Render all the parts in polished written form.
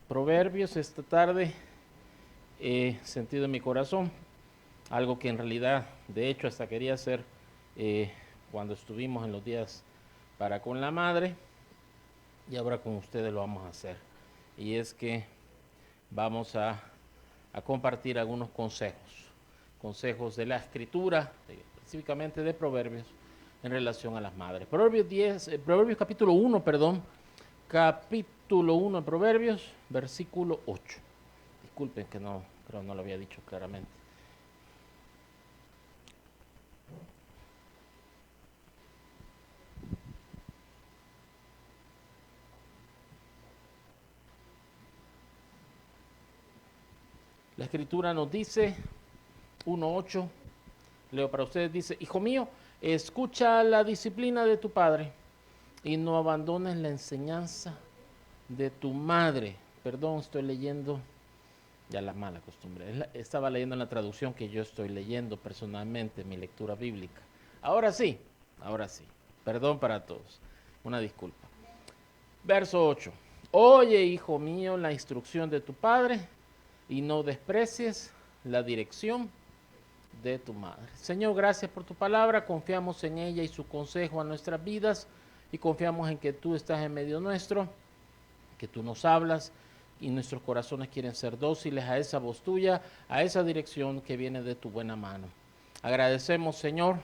Proverbios esta tarde he sentido en mi corazón algo que en realidad, de hecho, hasta quería hacer cuando estuvimos en los días para con la madre, y ahora con ustedes lo vamos a hacer. Y es que vamos a compartir algunos consejos de la escritura, específicamente de Proverbios, en relación a las madres. Proverbios capítulo 1, capítulo 1 de Proverbios, versículo 8. Disculpen que creo no lo había dicho claramente. La escritura nos dice, 1:8, leo para ustedes, dice: Hijo mío, escucha la disciplina de tu padre y no abandones la enseñanza de tu madre. Perdón, estoy leyendo ya la mala costumbre. Estaba leyendo en la traducción que yo estoy leyendo personalmente, mi lectura bíblica. Ahora sí. Perdón para todos. Una disculpa. Verso 8. Oye, hijo mío, la instrucción de tu padre y no desprecies la dirección de tu madre. Señor, gracias por tu palabra. Confiamos en ella y su consejo a nuestras vidas y confiamos en que tú estás en medio nuestro, que tú nos hablas y nuestros corazones quieren ser dóciles a esa voz tuya, a esa dirección que viene de tu buena mano. Agradecemos, Señor,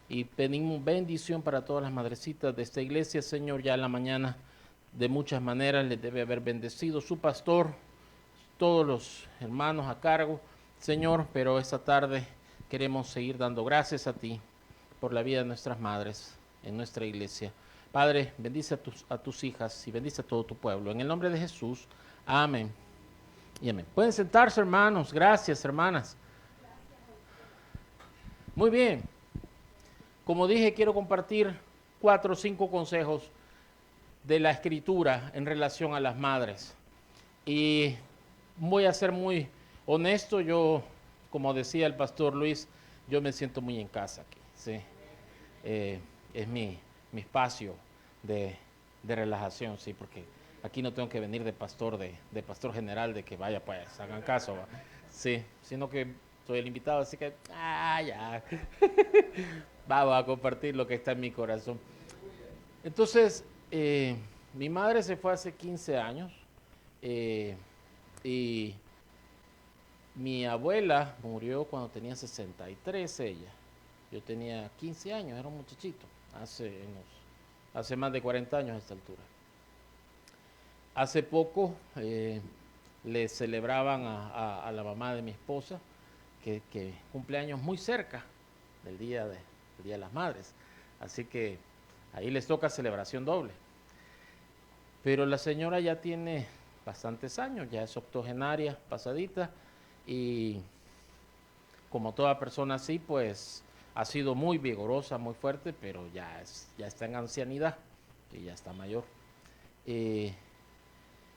y pedimos bendición para todas las madrecitas de esta iglesia. Señor, ya en la mañana de muchas maneras les debe haber bendecido su pastor, todos los hermanos a cargo, Señor, pero esta tarde queremos seguir dando gracias a ti por la vida de nuestras madres en nuestra iglesia. Padre, bendice a tus hijas y bendice a todo tu pueblo. En el nombre de Jesús, amén y amén. Pueden sentarse, hermanos. Gracias, hermanas. Muy bien. Como dije, quiero compartir 4 o 5 consejos de la escritura en relación a las madres. Y voy a ser muy honesto. Yo, como decía el pastor Luis, yo me siento muy en casa aquí. ¿Sí? Es mi espacio de relajación, sí, porque aquí no tengo que venir de pastor general, de que vaya, pues, hagan caso, ¿va? Sí, sino que soy el invitado, así que, ya, vamos a compartir lo que está en mi corazón. Entonces, mi madre se fue hace 15 años, y mi abuela murió cuando tenía 63 ella. Yo tenía 15 años, era un muchachito, hace más de 40 años a esta altura. Hace poco le celebraban a la mamá de mi esposa, que cumple años muy cerca del día de las Madres. Así que ahí les toca celebración doble. Pero la señora ya tiene bastantes años, ya es octogenaria, pasadita, y como toda persona así, pues ha sido muy vigorosa, muy fuerte, pero ya está en ancianidad y ya está mayor. Y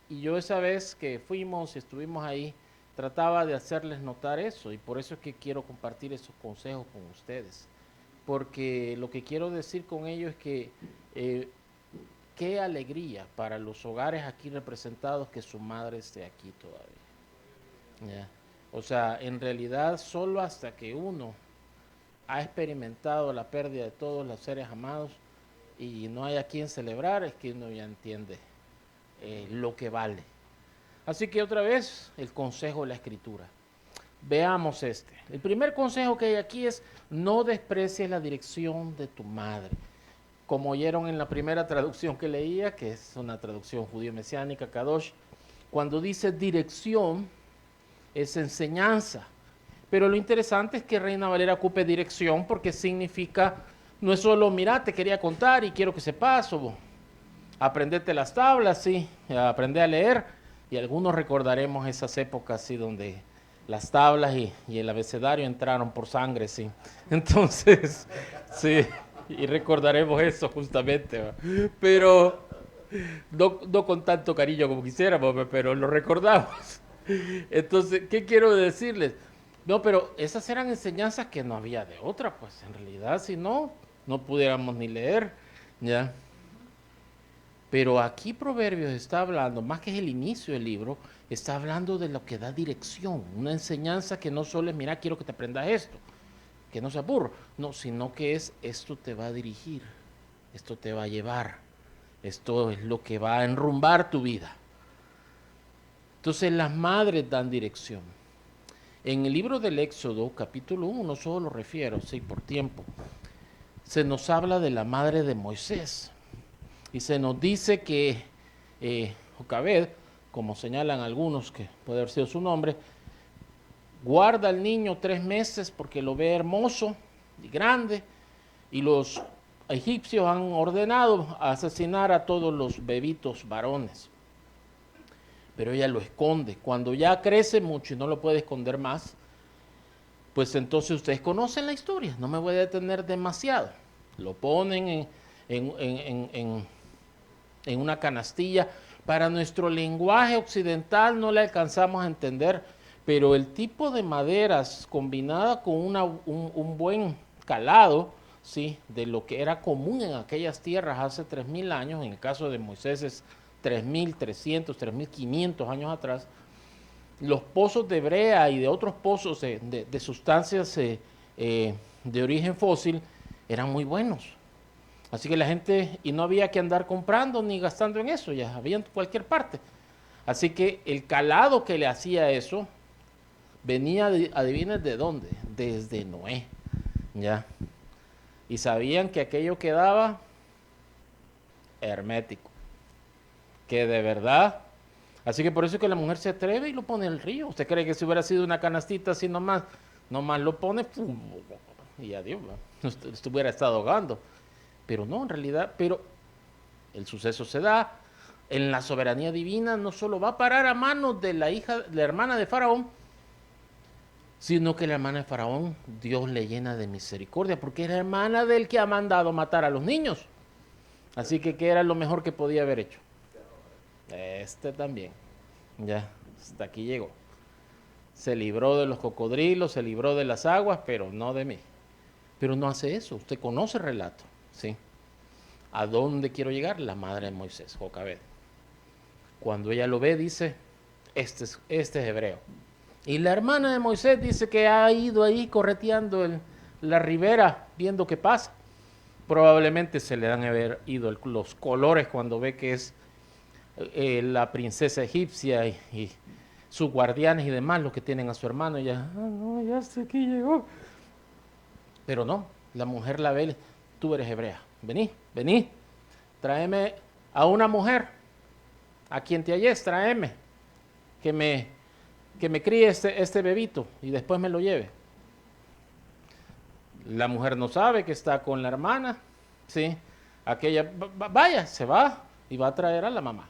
yo esa vez que fuimos y estuvimos ahí, trataba de hacerles notar eso, y por eso es que quiero compartir esos consejos con ustedes. Porque lo que quiero decir con ello es que qué alegría para los hogares aquí representados que su madre esté aquí todavía. ¿Ya? O sea, en realidad solo hasta que uno ha experimentado la pérdida de todos los seres amados y no hay a quien celebrar, es que uno ya entiende lo que vale. Así que otra vez, el consejo de la escritura. Veamos este. El primer consejo que hay aquí es: no desprecies la dirección de tu madre. Como oyeron en la primera traducción que leía, que es una traducción judío-mesiánica, Kadosh, cuando dice dirección, es enseñanza. Pero lo interesante es que Reina Valera ocupe dirección, porque significa, no es solo, mira, te quería contar y quiero que sepas, o aprendete las tablas, sí, aprender a leer, y algunos recordaremos esas épocas, sí, donde las tablas y el abecedario entraron por sangre, sí. Entonces, sí, y recordaremos eso justamente, ¿va? Pero no con tanto cariño como quisiéramos, pero lo recordamos. Entonces, ¿qué quiero decirles? No, pero esas eran enseñanzas que no había de otra, pues en realidad, si no, no pudiéramos ni leer, ¿ya? Pero aquí Proverbios está hablando, más que es el inicio del libro, está hablando de lo que da dirección, una enseñanza que no solo es, mira, quiero que te aprendas esto, que no sea burro, no, sino que es, esto te va a dirigir, esto te va a llevar, esto es lo que va a enrumbar tu vida. Entonces las madres dan dirección. En el libro del Éxodo, capítulo 1, solo lo refiero, sí, por tiempo, se nos habla de la madre de Moisés. Y se nos dice que Jocabed, como señalan algunos que puede haber sido su nombre, guarda al niño 3 meses porque lo ve hermoso y grande, y los egipcios han ordenado asesinar a todos los bebitos varones. Pero ella lo esconde. Cuando ya crece mucho y no lo puede esconder más, pues entonces ustedes conocen la historia, no me voy a detener demasiado. Lo ponen en una canastilla. Para nuestro lenguaje occidental no le alcanzamos a entender, pero el tipo de maderas combinada con un buen calado, ¿sí?, de lo que era común en aquellas tierras hace 3.000 años, en el caso de Moisés es 3.300, 3.500 años atrás, los pozos de brea y de otros pozos de sustancias de origen fósil eran muy buenos. Así que la gente, y no había que andar comprando ni gastando en eso, ya había en cualquier parte. Así que el calado que le hacía eso venía, adivinen de dónde, desde Noé, ya. Y sabían que aquello quedaba hermético, que de verdad. Así que por eso es que la mujer se atreve y lo pone en el río. ¿Usted cree que si hubiera sido una canastita así nomás lo pone y adiós, estuviera estado ahogando? Pero no, en realidad, pero el suceso se da en la soberanía divina, no solo va a parar a manos de la hermana de Faraón, sino que la hermana de Faraón, Dios le llena de misericordia, porque es la hermana del que ha mandado matar a los niños. Así que, ¿qué era lo mejor que podía haber hecho? También, ya, hasta aquí llegó. Se libró de los cocodrilos, se libró de las aguas, pero no de mí. Pero no hace eso, usted conoce el relato, ¿sí? ¿A dónde quiero llegar? La madre de Moisés, Jocabed. Cuando ella lo ve, dice, este es hebreo. Y la hermana de Moisés dice que ha ido ahí correteando la ribera, viendo qué pasa. Probablemente se le dan a haber ido los colores cuando ve que es la princesa egipcia y sus guardianes y demás, los que tienen a su hermano. Y ya, no, ya hasta aquí llegó. Pero no, la mujer la ve, tú eres hebrea, vení, tráeme a una mujer, a quien te halles, tráeme, que me críe este bebito y después me lo lleve. La mujer no sabe que está con la hermana, ¿sí? Aquella, vaya, se va y va a traer a la mamá.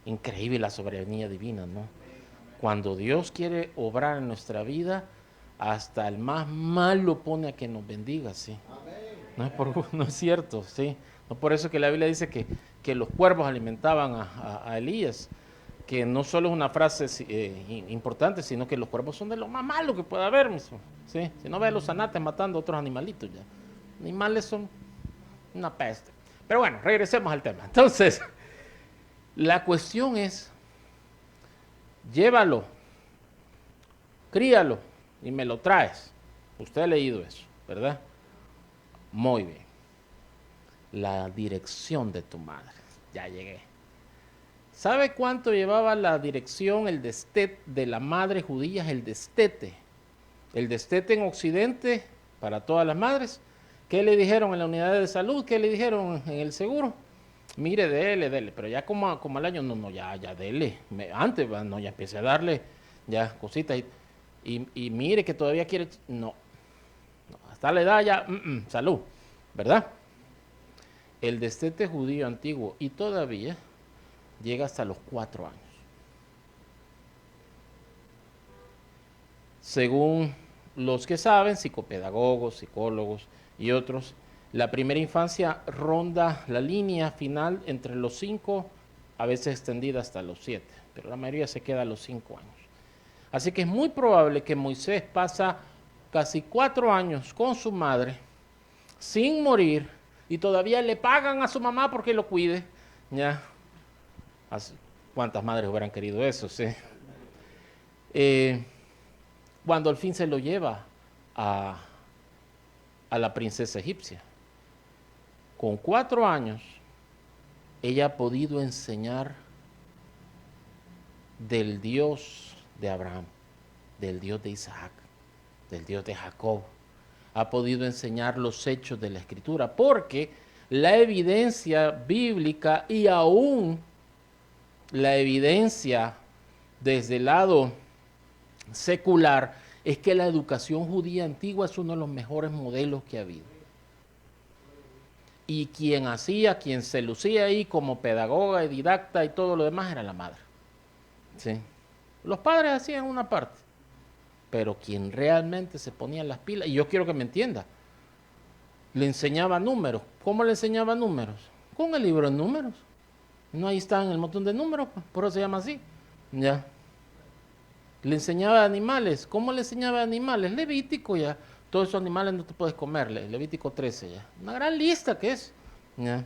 Increíble la soberanía divina, ¿no? Cuando Dios quiere obrar en nuestra vida, hasta el más malo pone a que nos bendiga, ¿sí? No es cierto, ¿sí? No por eso que la Biblia dice que los cuervos alimentaban a Elías, que no solo es una frase importante, sino que los cuervos son de lo más malo que puede haber, mismo, ¿sí? Si no ve a los zanates matando a otros animalitos ya. Animales son una peste. Pero bueno, regresemos al tema. Entonces, la cuestión es, llévalo, críalo y me lo traes. Usted ha leído eso, ¿verdad? Muy bien. La dirección de tu madre. Ya llegué. ¿Sabe cuánto llevaba la dirección, el destete de la madre judía? El destete. El destete en Occidente, para todas las madres. ¿Qué le dijeron en la unidad de salud? ¿Qué le dijeron en el seguro? Mire, dele. Pero ya como al año, no, ya dele. Antes, no, ya empecé a darle ya cositas. Y mire que todavía quiere. No, hasta la edad ya, salud, ¿verdad? El destete judío antiguo y todavía llega hasta los 4 años. Según los que saben, psicopedagogos, psicólogos y otros, la primera infancia ronda la línea final entre los 5, a veces extendida hasta los 7, pero la mayoría se queda a los 5 años. Así que es muy probable que Moisés pasa casi 4 años con su madre, sin morir, y todavía le pagan a su mamá porque lo cuide. ¿Ya? ¿Cuántas madres hubieran querido eso? Sí. Eh, Cuando al fin se lo lleva a, a la princesa egipcia. Con 4 años, ella ha podido enseñar del Dios de Abraham, del Dios de Isaac, del Dios de Jacob. Ha podido enseñar los hechos de la Escritura, porque la evidencia bíblica y aún la evidencia desde el lado secular es que la educación judía antigua es uno de los mejores modelos que ha habido. Y quien se lucía ahí como pedagoga y didacta y todo lo demás era la madre. ¿Sí? Los padres hacían una parte, pero quien realmente se ponía las pilas, y yo quiero que me entienda, le enseñaba números. ¿Cómo le enseñaba números? Con el libro de números. No, ahí están el montón de números, por eso se llama así. Ya. Le enseñaba animales. ¿Cómo le enseñaba animales? Levítico ya. Todos esos animales no te puedes comerle. Levítico 13 ya. Una gran lista que es. Ya.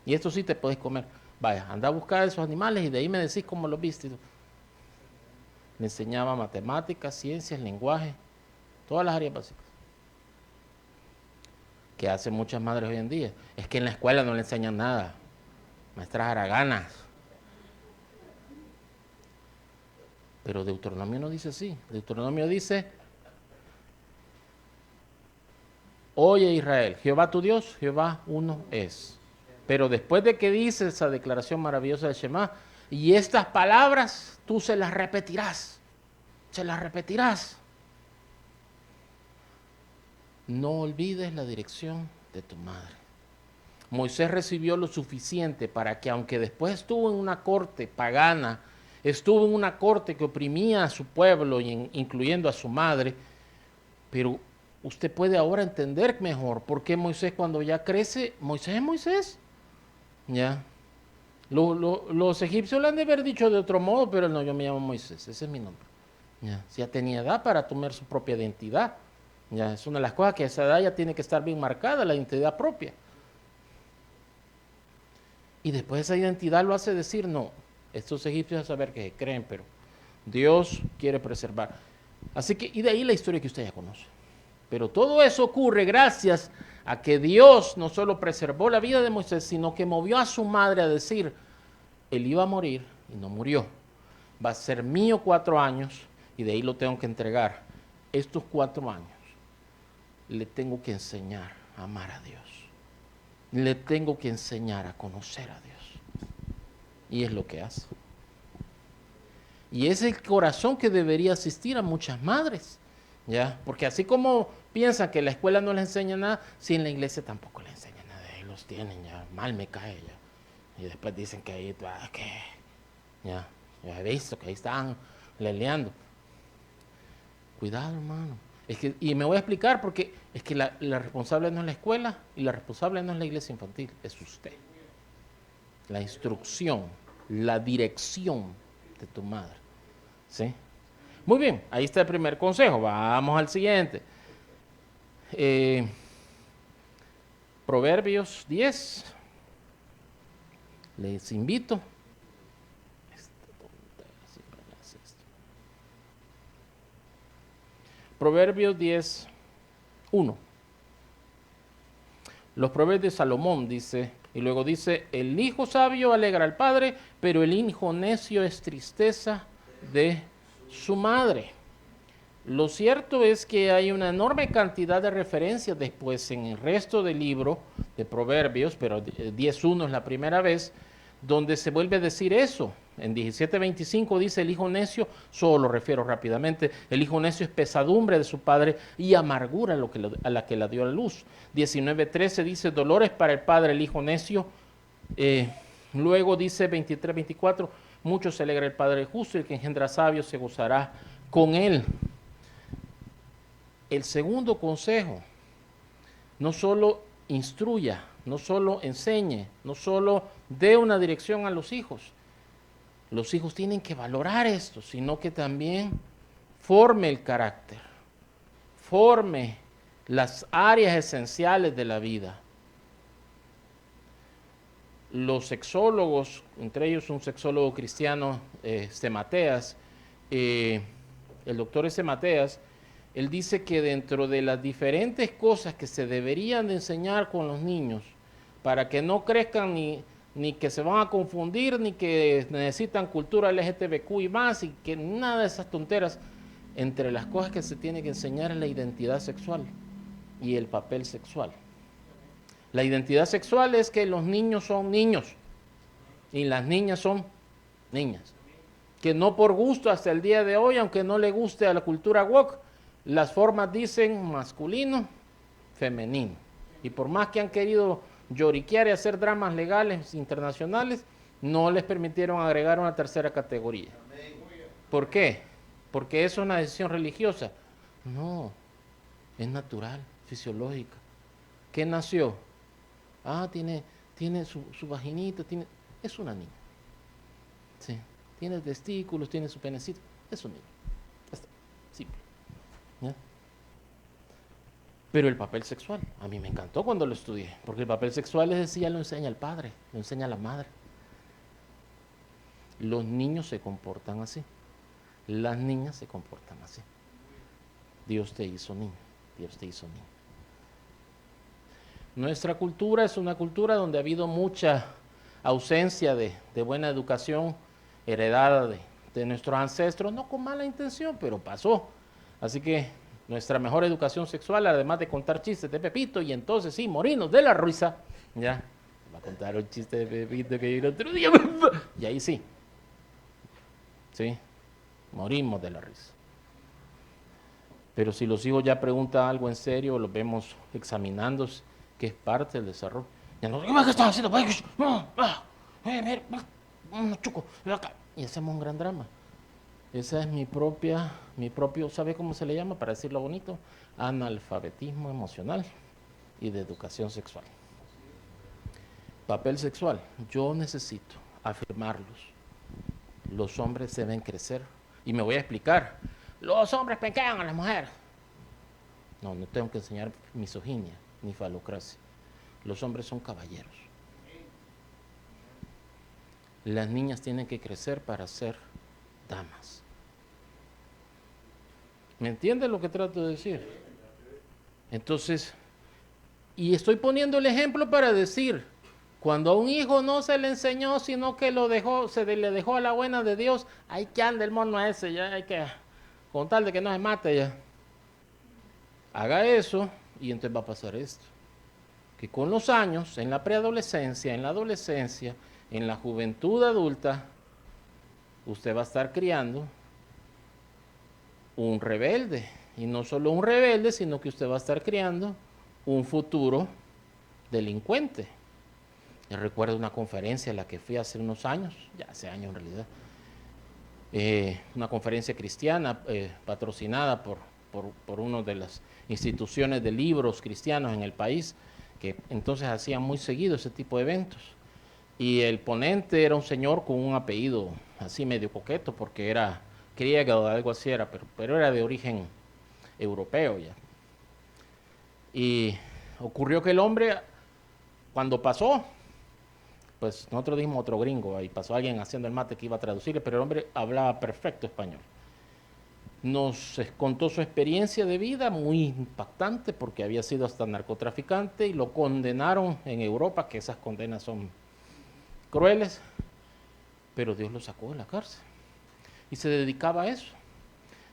Y esto sí te puedes comer. Vaya, anda a buscar esos animales y de ahí me decís cómo los viste. Le enseñaba matemáticas, ciencias, lenguaje, todas las áreas básicas. Que hacen muchas madres hoy en día. Es que en la escuela no le enseñan nada. Maestras haraganas. Pero Deuteronomio no dice así. Deuteronomio dice: oye Israel, Jehová tu Dios, Jehová uno es. Pero después de que dice esa declaración maravillosa de Shema, y estas palabras tú se las repetirás. Se las repetirás. No olvides la dirección de tu madre. Moisés recibió lo suficiente para que, aunque después estuvo en una corte pagana, estuvo en una corte que oprimía a su pueblo, incluyendo a su madre, pero usted puede ahora entender mejor por qué Moisés, cuando ya crece, Moisés es Moisés. Ya. Los egipcios le han de haber dicho de otro modo, pero no, yo me llamo Moisés, ese es mi nombre. Ya tenía edad para tomar su propia identidad. Ya, es una de las cosas que a esa edad ya tiene que estar bien marcada, la identidad propia. Y después esa identidad lo hace decir: no, estos egipcios a saber que se creen, pero Dios quiere preservar. Así que, y de ahí la historia que usted ya conoce. Pero todo eso ocurre gracias a que Dios no solo preservó la vida de Moisés, sino que movió a su madre a decir: él iba a morir y no murió. Va a ser mío 4 años y de ahí lo tengo que entregar. Estos 4 años le tengo que enseñar a amar a Dios. Le tengo que enseñar a conocer a Dios. Y es lo que hace. Y es el corazón que debería asistir a muchas madres. ¿Ya? Porque así como piensan que la escuela no les enseña nada, si en la iglesia tampoco les enseña nada. Ahí los tienen, ya mal me cae ya. Y después dicen que ahí, que ya he visto que ahí están leleando. Cuidado, hermano. Y me voy a explicar, porque es que la responsable no es la escuela y la responsable no es la iglesia infantil, es usted. La instrucción, la dirección de tu madre. ¿Sí? Muy bien, ahí está el primer consejo. Vamos al siguiente. Proverbios 10. Les invito. Proverbios 10, 1. Los proverbios de Salomón dice, y luego dice: el hijo sabio alegra al padre, pero el hijo necio es tristeza de su madre. Lo cierto es que hay una enorme cantidad de referencias después en el resto del libro de Proverbios, pero 10.1 es la primera vez, donde se vuelve a decir eso. En 17:25 dice: el hijo necio, solo lo refiero rápidamente, el hijo necio es pesadumbre de su padre y amargura a la que la dio a la luz. 19:13 dice: dolores para el padre el hijo necio. Luego dice 23:24, mucho se alegra el padre justo y el que engendra sabios se gozará con él. El segundo consejo: no solo instruya, no solo enseñe, no solo dé una dirección a los hijos. Los hijos tienen que valorar esto, sino que también forme el carácter, forme las áreas esenciales de la vida. los sexólogos, entre ellos un sexólogo cristiano, Mateas, el doctor Mateas, él dice que dentro de las diferentes cosas que se deberían de enseñar con los niños, para que no crezcan ni que se van a confundir, ni que necesitan cultura LGTBQ y más, y que nada de esas tonteras, entre las cosas que se tiene que enseñar es la identidad sexual y el papel sexual. La identidad sexual es que los niños son niños y las niñas son niñas. Que no por gusto hasta el día de hoy, aunque no le guste a la cultura woke, las formas dicen masculino, femenino. Y por más que han querido lloriquear y hacer dramas legales internacionales, no les permitieron agregar una tercera categoría. ¿Por qué? Porque es una decisión religiosa. No, es natural, fisiológica. ¿Qué nació? Ah, tiene su vaginita, es una niña. Sí, tiene testículos, tiene su penecito, es un niño. Ya está, simple. ¿Ya? Pero el papel sexual, a mí me encantó cuando lo estudié, porque el papel sexual es decir, ya lo enseña el padre, lo enseña la madre. Los niños se comportan así, las niñas se comportan así. Dios te hizo niño, Dios te hizo niño. Nuestra cultura es una cultura donde ha habido mucha ausencia de buena educación heredada de nuestros ancestros, no con mala intención, pero pasó. Así que nuestra mejor educación sexual, además de contar chistes de Pepito, y entonces sí, morirnos de la risa, ya, va a contar un chiste de Pepito que yo el otro día, y ahí sí, morimos de la risa. Pero si los hijos ya preguntan algo en serio, los vemos examinándose, que es parte del desarrollo. Ya no, ¿qué estás haciendo? Chuco, y hacemos un gran drama. Esa es mi propio, ¿sabe cómo se le llama? Para decirlo bonito, analfabetismo emocional y de educación sexual. Papel sexual, yo necesito afirmarlos. Los hombres deben crecer. Y me voy a explicar. Los hombres pecan a las mujeres. No tengo que enseñar misoginia ni falocracia. Los hombres son caballeros. Las niñas tienen que crecer para ser damas. ¿Me entiende lo que trato de decir? Entonces, y estoy poniendo el ejemplo para decir, cuando a un hijo no se le enseñó, sino que lo dejó, le dejó a la buena de Dios, hay que anda el mono ese, ya hay que, con tal de que no se mate ya. Haga eso y entonces va a pasar esto. Que con los años, en la preadolescencia, en la adolescencia, en la juventud adulta, usted va a estar criando un rebelde. Y no solo un rebelde, sino que usted va a estar criando un futuro delincuente. Yo recuerdo una conferencia a la que fui hace unos años, ya hace años en realidad, una conferencia cristiana patrocinada por una de las instituciones de libros cristianos en el país, que entonces hacían muy seguido ese tipo de eventos. Y el ponente era un señor con un apellido así medio coqueto, porque era griego o algo así era, pero era de origen europeo ya. Y ocurrió que el hombre, cuando pasó, pues nosotros dijimos otro gringo, ahí pasó alguien haciendo el mate que iba a traducirle, pero el hombre hablaba perfecto español. Nos contó su experiencia de vida, muy impactante, porque había sido hasta narcotraficante y lo condenaron en Europa, que esas condenas son crueles, pero Dios lo sacó de la cárcel y se dedicaba a eso.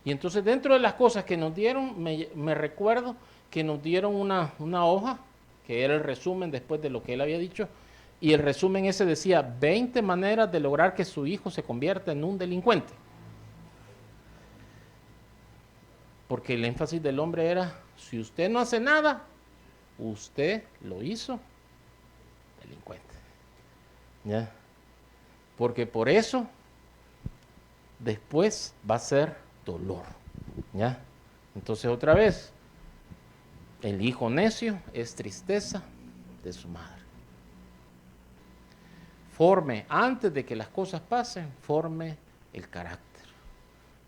Y entonces dentro de las cosas que nos dieron, me recuerdo que nos dieron una hoja, que era el resumen después de lo que él había dicho, y el resumen ese decía 20 maneras de lograr que su hijo se convierta en un delincuente. Porque el énfasis del hombre era, si usted no hace nada, usted lo hizo delincuente. ¿Ya? Porque por eso después va a ser dolor. ¿Ya? Entonces otra vez, el hijo necio es tristeza de su madre. Forme, antes de que las cosas pasen, forme el carácter,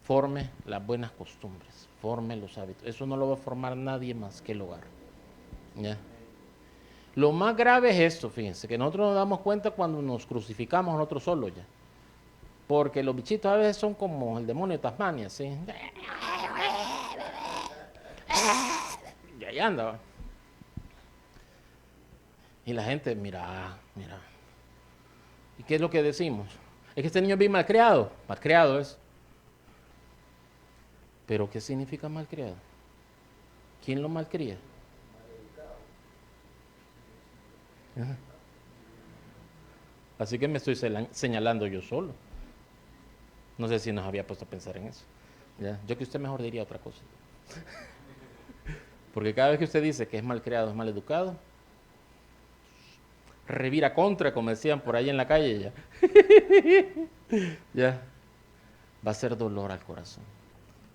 forme las buenas costumbres, forme los hábitos. Eso no lo va a formar nadie más que el hogar. ¿Ya? Lo más grave es esto, fíjense, que nosotros nos damos cuenta cuando nos crucificamos nosotros solos ya. Porque los bichitos a veces son como el demonio de Tasmania, ¿sí? Y ahí anda, ¿va? Y la gente, mira, mira. ¿Y qué es lo que decimos? Es que este niño es bien malcriado. Malcriado es. ¿Pero qué significa malcriado? ¿Quién lo malcría? Ajá. Así que me estoy señalando yo solo. No sé si nos había puesto a pensar en eso. ¿Ya? Yo que usted mejor diría otra cosa. Porque cada vez que usted dice que es malcriado, es maleducado, revira contra, como decían por ahí en la calle, ya. Ya. Va a ser dolor al corazón.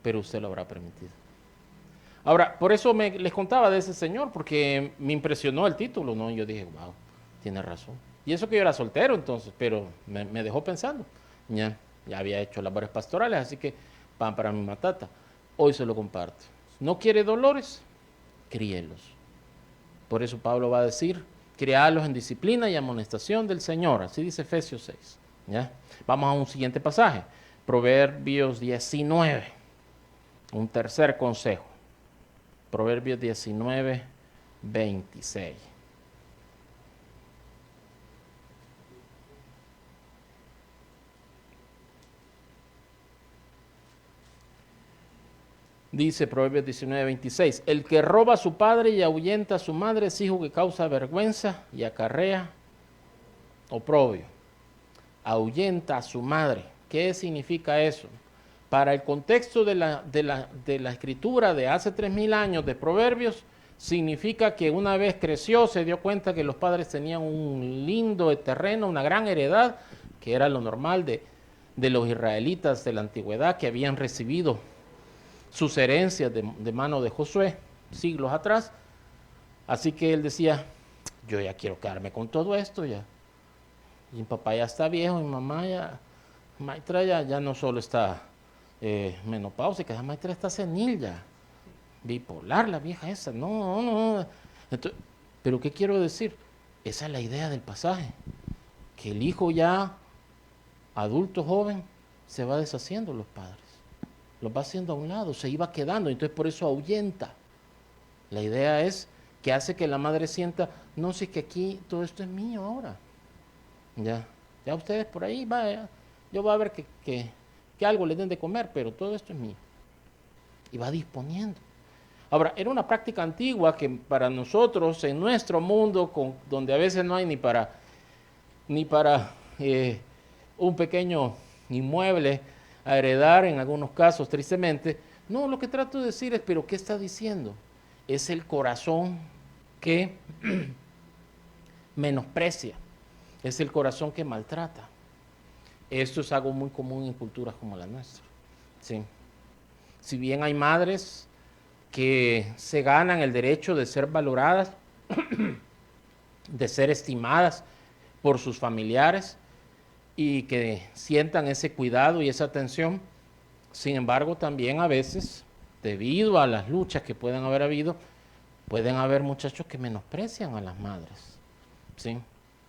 Pero usted lo habrá permitido. Ahora, por eso les contaba de ese señor, porque me impresionó el título, ¿no? Y yo dije, wow, tiene razón. Y eso que yo era soltero entonces, pero me dejó pensando. Ya había hecho labores pastorales, así que pan para mi matata. Hoy se lo comparto. ¿No quiere dolores? Críelos. Por eso Pablo va a decir, crialos en disciplina y amonestación del Señor. Así dice Efesios 6. ¿Ya? Vamos a un siguiente pasaje. Proverbios 19. Un tercer consejo. Proverbios 19, 26. Dice Proverbios 19, 26. El que roba a su padre y ahuyenta a su madre es hijo que causa vergüenza y acarrea oprobio. Ahuyenta a su madre. ¿Qué significa eso? Para el contexto de la escritura de hace 3000 años de Proverbios, significa que una vez creció, se dio cuenta que los padres tenían un lindo terreno, una gran heredad, que era lo normal de los israelitas de la antigüedad, que habían recibido sus herencias de mano de Josué siglos atrás. Así que él decía, yo ya quiero quedarme con todo esto ya. Y mi papá ya está viejo, mi mamá ya, maestra ya no solo está menopáusica, la maestra está senil ya, bipolar la vieja esa, no. Entonces, pero ¿qué quiero decir? Esa es la idea del pasaje, que el hijo ya adulto joven se va deshaciendo los padres, los va haciendo a un lado, se iba quedando, entonces por eso ahuyenta. La idea es que hace que la madre sienta, no sé, que aquí todo esto es mío ahora. Ya ustedes por ahí, vaya, yo voy a ver que algo les den de comer, pero todo esto es mío. Y va disponiendo. Ahora, era una práctica antigua que para nosotros, en nuestro mundo, donde a veces no hay ni para un pequeño inmueble a heredar, en algunos casos, tristemente, no, lo que trato de decir es, pero ¿qué está diciendo? Es el corazón que menosprecia, es el corazón que maltrata. Esto es algo muy común en culturas como la nuestra. ¿Sí? Si bien hay madres que se ganan el derecho de ser valoradas, de ser estimadas por sus familiares y que sientan ese cuidado y esa atención, sin embargo también a veces, debido a las luchas que pueden haber habido, pueden haber muchachos que menosprecian a las madres. ¿Sí?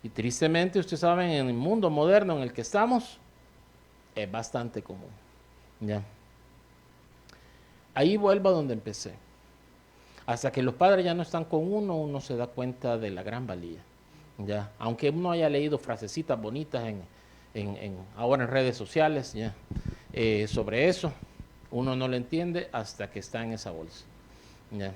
Y tristemente, ustedes saben, en el mundo moderno en el que estamos, es bastante común. ¿Ya? Ahí vuelvo a donde empecé. Hasta que los padres ya no están con uno se da cuenta de la gran valía. ¿Ya? Aunque uno haya leído frasecitas bonitas ahora en redes sociales, ¿ya? Sobre eso, uno no lo entiende hasta que está en esa bolsa. ¿Ya?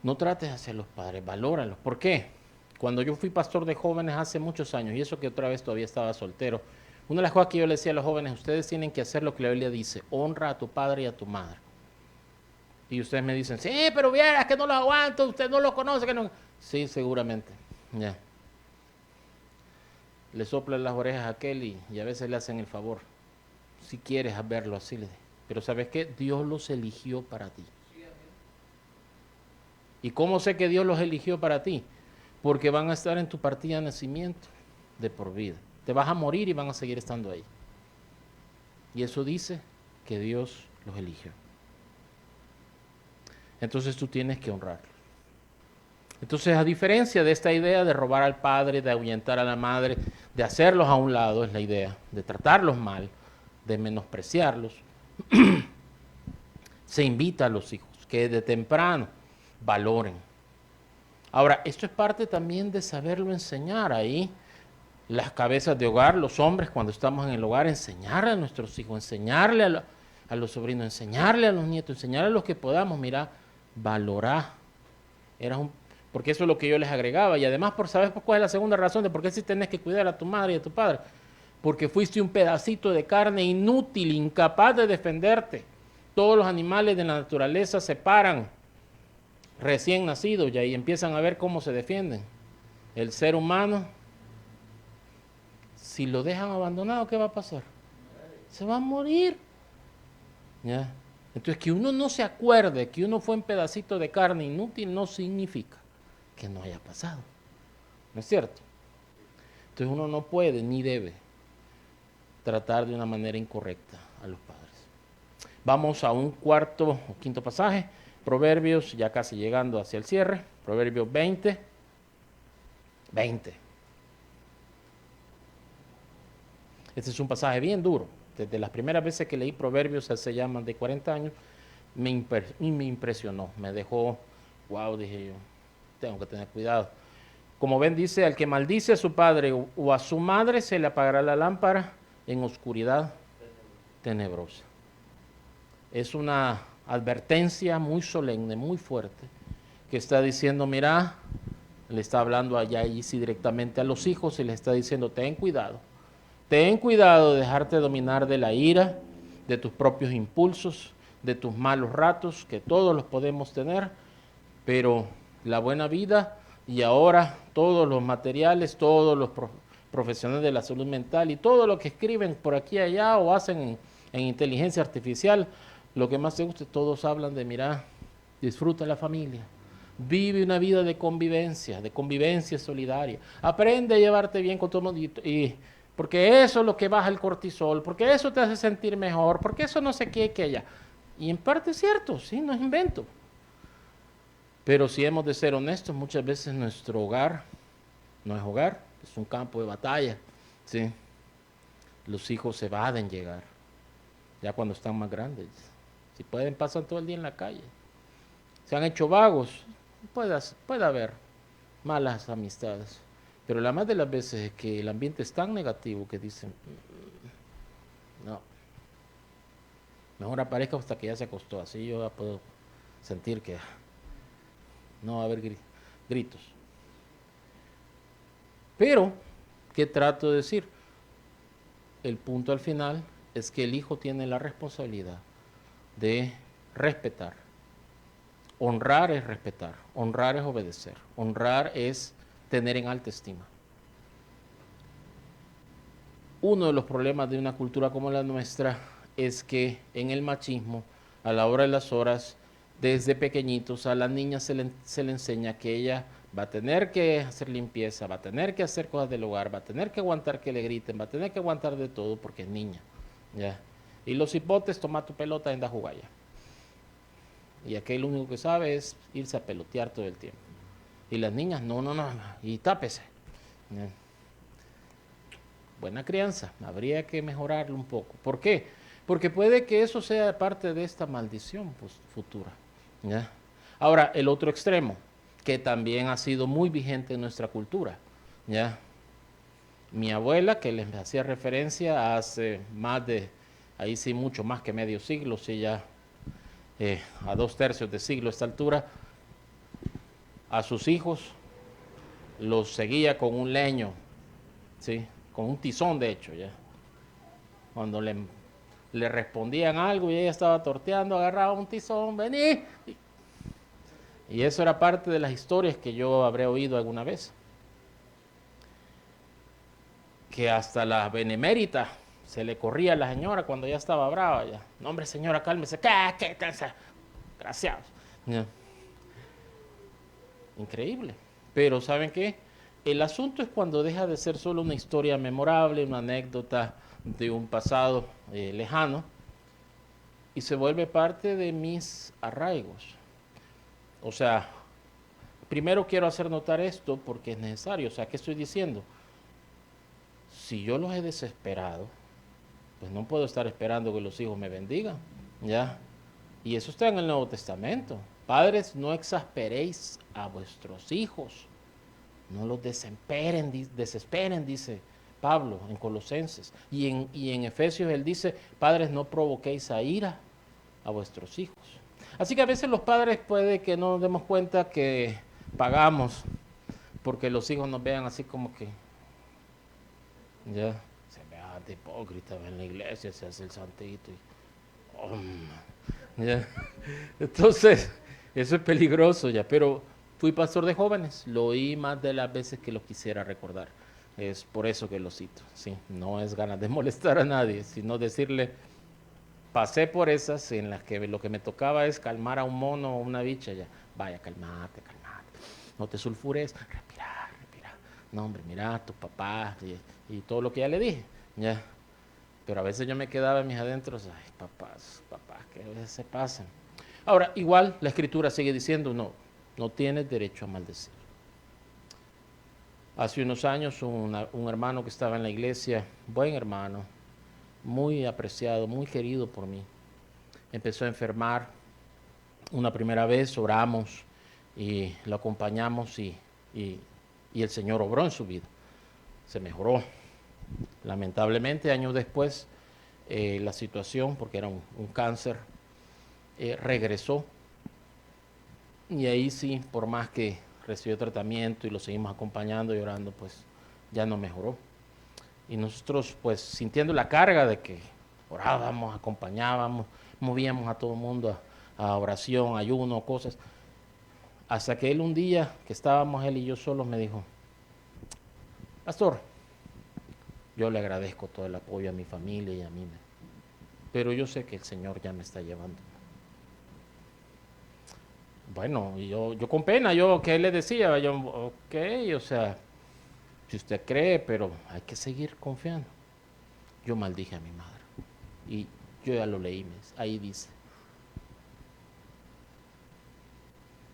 No trates hacia los padres, valóralos. ¿Por qué? Cuando yo fui pastor de jóvenes hace muchos años, y eso que otra vez todavía estaba soltero, una de las cosas que yo le decía a los jóvenes, ustedes tienen que hacer lo que la Biblia dice, honra a tu padre y a tu madre. Y ustedes me dicen, sí, pero vieras que no lo aguanto, usted no lo conoce, que no. Sí, seguramente. Ya. Le soplan las orejas a aquel y a veces le hacen el favor. Si quieres verlo así, le digo. Pero ¿sabes qué? Dios los eligió para ti. ¿Y cómo sé que Dios los eligió para ti? Porque van a estar en tu partida de nacimiento de por vida. Te vas a morir y van a seguir estando ahí. Y eso dice que Dios los eligió. Entonces tú tienes que honrarlo. Entonces, a diferencia de esta idea de robar al padre, de ahuyentar a la madre, de hacerlos a un lado, es la idea, de tratarlos mal, de menospreciarlos, se invita a los hijos que de temprano valoren. Ahora, esto es parte también de saberlo enseñar ahí. Las cabezas de hogar, los hombres cuando estamos en el hogar, enseñarle a nuestros hijos, enseñarle a los sobrinos, enseñarle a los nietos, enseñarle a los que podamos, mira, valorar. Porque eso es lo que yo les agregaba. Y además, ¿sabes cuál es la segunda razón de por qué sí tenés que cuidar a tu madre y a tu padre? Porque fuiste un pedacito de carne inútil, incapaz de defenderte. Todos los animales de la naturaleza se paran recién nacidos ya y empiezan a ver cómo se defienden. El ser humano, si lo dejan abandonado, ¿qué va a pasar? Se va a morir. ¿Ya? Entonces, que uno no se acuerde que uno fue un pedacito de carne inútil no significa que no haya pasado. ¿No es cierto? Entonces uno no puede ni debe tratar de una manera incorrecta a los padres. Vamos a un cuarto o quinto pasaje, Proverbios, ya casi llegando hacia el cierre, Proverbios 20. Este es un pasaje bien duro. Desde las primeras veces que leí Proverbios hace ya más de 40 años, me impresionó, me dejó, wow, dije yo, tengo que tener cuidado. Como ven, dice, al que maldice a su padre o a su madre se le apagará la lámpara en oscuridad tenebrosa. Es una advertencia muy solemne, muy fuerte, que está diciendo, mira, le está hablando allá y sí directamente a los hijos y le está diciendo, ten cuidado de dejarte dominar de la ira, de tus propios impulsos, de tus malos ratos, que todos los podemos tener, pero la buena vida y ahora todos los materiales, todos los profesionales de la salud mental y todo lo que escriben por aquí y allá o hacen en inteligencia artificial, lo que más te gusta, todos hablan de, mira, disfruta la familia, vive una vida de convivencia solidaria, aprende a llevarte bien con todo el mundo y porque eso es lo que baja el cortisol, porque eso te hace sentir mejor, porque eso no sé qué, que allá. Y en parte es cierto, sí, no es invento. Pero si hemos de ser honestos, muchas veces nuestro hogar no es hogar, es un campo de batalla. ¿Sí? Los hijos se evaden llegar, ya cuando están más grandes. Si pueden, pasan todo el día en la calle. Se han hecho vagos, puede haber malas amistades. Pero la más de las veces es que el ambiente es tan negativo que dicen, no, mejor aparezca hasta que ya se acostó. Así yo ya puedo sentir que no va a haber gritos. Pero, ¿qué trato de decir? El punto al final es que el hijo tiene la responsabilidad de respetar. Honrar es respetar, honrar es obedecer, honrar es tener en alta estima. Uno de los problemas de una cultura como la nuestra es que en el machismo, a la hora de las horas, desde pequeñitos a la niña se le enseña que ella va a tener que hacer limpieza, va a tener que hacer cosas del hogar, va a tener que aguantar que le griten, va a tener que aguantar de todo porque es niña. ¿Ya? Y los hipotes, toma tu pelota y anda a jugar ya. Y aquel único que sabe es irse a pelotear todo el tiempo. Y las niñas, no, y tápese. ¿Ya? Buena crianza, habría que mejorarlo un poco. ¿Por qué? Porque puede que eso sea parte de esta maldición pues, futura. ¿Ya? Ahora, el otro extremo, que también ha sido muy vigente en nuestra cultura. ¿Ya? Mi abuela, que les hacía referencia hace más de, ahí sí mucho más que medio siglo, sí ya a 2/3 de siglo a esta altura, a sus hijos los seguía con un leño, ¿sí? Con un tizón de hecho ya. Cuando le respondían algo y ella estaba torteando, agarraba un tizón, vení. Y eso era parte de las historias que yo habré oído alguna vez. Que hasta la benemérita se le corría a la señora cuando ya estaba brava ya. No, hombre, señora, cálmese. ¿Qué? Gracias. Ya. Increíble. Pero ¿saben qué? El asunto es cuando deja de ser solo una historia memorable, una anécdota de un pasado lejano y se vuelve parte de mis arraigos. O sea, primero quiero hacer notar esto porque es necesario. O sea, ¿qué estoy diciendo? Si yo los he desesperado, pues no puedo estar esperando que los hijos me bendigan, ¿ya? Y eso está en el Nuevo Testamento. Padres, no exasperéis a vuestros hijos, no los desesperen, dice Pablo en Colosenses. Y en Efesios él dice, padres, no provoquéis a ira a vuestros hijos. Así que a veces los padres puede que no nos demos cuenta que pagamos porque los hijos nos vean así como que, ya, se vea de hipócrita en la iglesia, se hace el santito y, ya. Entonces, eso es peligroso ya, pero fui pastor de jóvenes, lo oí más de las veces que lo quisiera recordar. Es por eso que lo cito, sí, no es ganas de molestar a nadie, sino decirle, pasé por esas en las que lo que me tocaba es calmar a un mono o una bicha, ya, vaya, calmate, no te sulfures, respira, no hombre, mira, tus papás y todo lo que ya le dije, ya. Pero a veces yo me quedaba en mis adentros, ay, papás, que a veces se pasan. Ahora, igual la escritura sigue diciendo, no tienes derecho a maldecir. Hace unos años un hermano que estaba en la iglesia, buen hermano, muy apreciado, muy querido por mí, empezó a enfermar. Una primera vez oramos y lo acompañamos y el Señor obró en su vida. Se mejoró. Lamentablemente, años después, la situación, porque era un cáncer, regresó. Y ahí sí, por más que recibió tratamiento y lo seguimos acompañando y orando, pues ya no mejoró. Y nosotros, pues sintiendo la carga de que orábamos, acompañábamos, movíamos a todo el mundo a oración, ayuno, cosas, hasta que él un día, que estábamos él y yo solos, me dijo, pastor, yo le agradezco todo el apoyo a mi familia y a mí, pero yo sé que el Señor ya me está llevando. Bueno, y yo con pena, ¿qué le decía? Yo, ok, o sea, si usted cree, pero hay que seguir confiando. Yo maldije a mi madre. Y yo ya lo leí, ahí dice.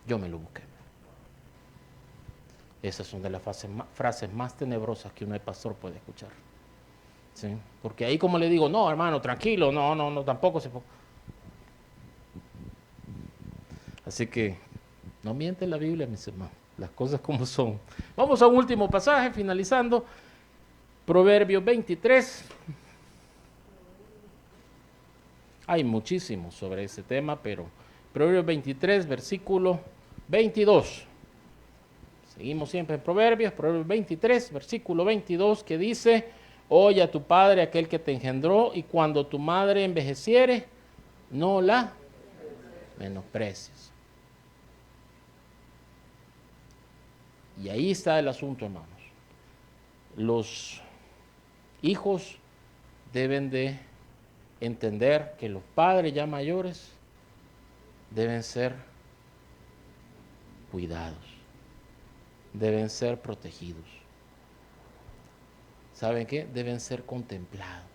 Yo me lo busqué. Esas son de las frases más tenebrosas que un pastor puede escuchar. ¿Sí? Porque ahí como le digo, no, hermano, tranquilo, no, tampoco se... Así que no miente la Biblia, mis hermanos, las cosas como son. Vamos a un último pasaje, finalizando. Proverbios 23. Hay muchísimo sobre ese tema, pero Proverbios 23, versículo 22. Seguimos siempre en Proverbios 23, versículo 22, que dice, oye a tu padre, aquel que te engendró, y cuando tu madre envejeciere, no la menosprecies. Y ahí está el asunto, hermanos. Los hijos deben de entender que los padres ya mayores deben ser cuidados, deben ser protegidos. ¿Saben qué? Deben ser contemplados,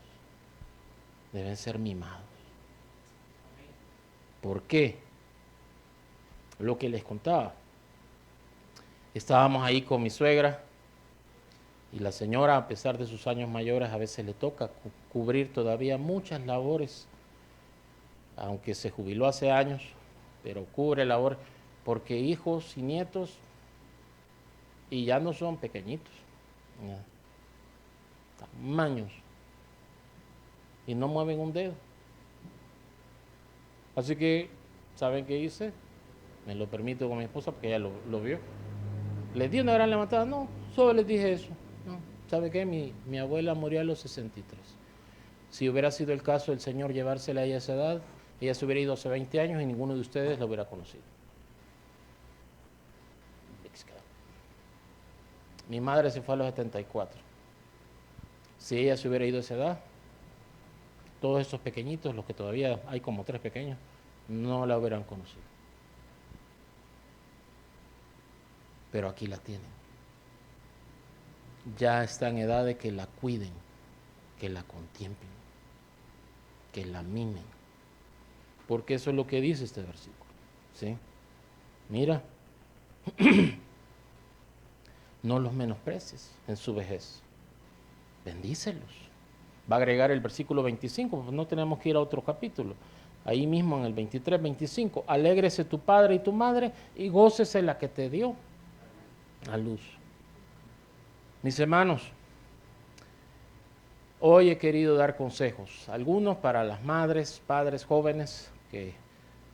deben ser mimados. ¿Por qué? Lo que les contaba. Estábamos ahí con mi suegra y la señora, a pesar de sus años mayores, a veces le toca cubrir todavía muchas labores, aunque se jubiló hace años, pero cubre labores, porque hijos y nietos, y ya no son pequeñitos, tamaños, y no mueven un dedo. Así que, ¿saben qué hice? Me lo permito con mi esposa porque ella lo vio. ¿Les di una gran levantada? No, solo les dije eso. No, ¿sabe qué? Mi abuela murió a los 63. Si hubiera sido el caso del Señor llevársela a ella a esa edad, ella se hubiera ido hace 20 años y ninguno de ustedes la hubiera conocido. Mi madre se fue a los 74. Si ella se hubiera ido a esa edad, todos esos pequeñitos, los que todavía hay como 3 pequeños, no la hubieran conocido. Pero aquí la tienen. Ya está en edad de que la cuiden, que la contemplen, que la mimen. Porque eso es lo que dice este versículo. ¿Sí? Mira, No los menosprecies en su vejez. Bendícelos. Va a agregar el versículo 25, pues no tenemos que ir a otro capítulo. Ahí mismo en el 23, 25, alégrese tu padre y tu madre y gócese la que te dio a luz. Mis hermanos, hoy he querido dar consejos, algunos para las madres, padres, jóvenes que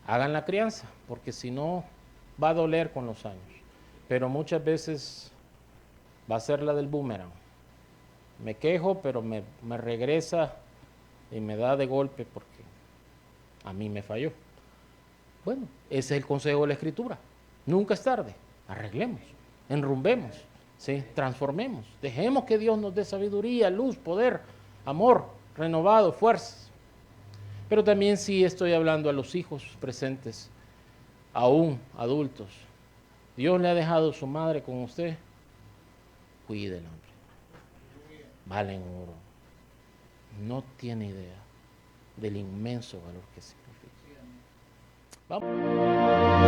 hagan la crianza, porque si no va a doler con los años, pero muchas veces va a ser la del boomerang. Me quejo, pero me regresa y me da de golpe porque a mí me falló. Bueno, ese es el consejo de la Escritura. Nunca es tarde. Arreglemos, enrumbemos, ¿sí? Transformemos. Dejemos que Dios nos dé sabiduría, luz, poder, amor, renovado, fuerzas. Pero también sí estoy hablando a los hijos presentes, aún adultos. Dios le ha dejado su madre con usted. Cuídelo, hombre. Valen oro. No tiene idea del inmenso valor que significa. Vamos.